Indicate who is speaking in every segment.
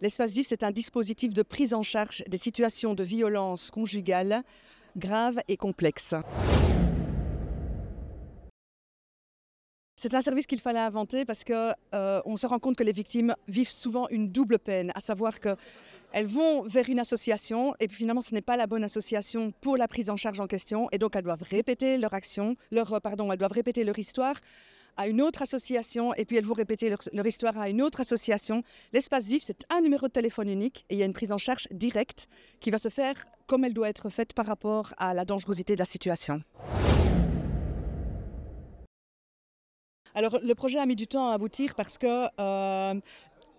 Speaker 1: L'espace vif, c'est un dispositif de prise en charge des situations de violence conjugale graves et complexes. C'est un service qu'il fallait inventer parce qu'on se rend compte que les victimes vivent souvent une double peine, à savoir qu'elles vont vers une association et puis finalement ce n'est pas la bonne association pour la prise en charge en question et donc elles doivent répéter elles doivent répéter leur histoire à une autre association et puis elles vont répéter leur histoire à une autre association. L'espace vif, c'est un numéro de téléphone unique et il y a une prise en charge directe qui va se faire comme elle doit être faite par rapport à la dangerosité de la situation. Alors le projet a mis du temps à aboutir parce que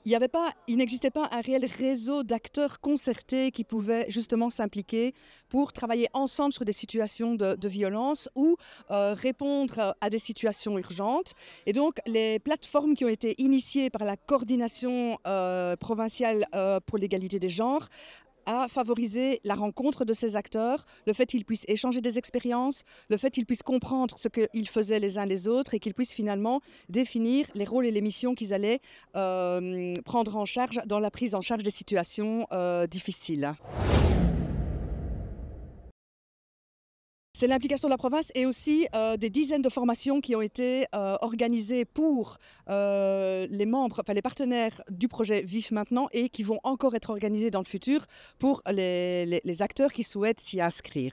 Speaker 1: il n'existait pas un réel réseau d'acteurs concertés qui pouvaient justement s'impliquer pour travailler ensemble sur des situations de violence ou répondre à des situations urgentes. Et donc les plateformes qui ont été initiées par la coordination provinciale pour l'égalité des genres à favoriser la rencontre de ces acteurs, le fait qu'ils puissent échanger des expériences, le fait qu'ils puissent comprendre ce qu'ils faisaient les uns les autres et qu'ils puissent finalement définir les rôles et les missions qu'ils allaient prendre en charge dans la prise en charge des situations difficiles. C'est l'implication de la province et aussi des dizaines de formations qui ont été organisées pour les partenaires du projet Vif Maintenant et qui vont encore être organisées dans le futur pour les acteurs qui souhaitent s'y inscrire.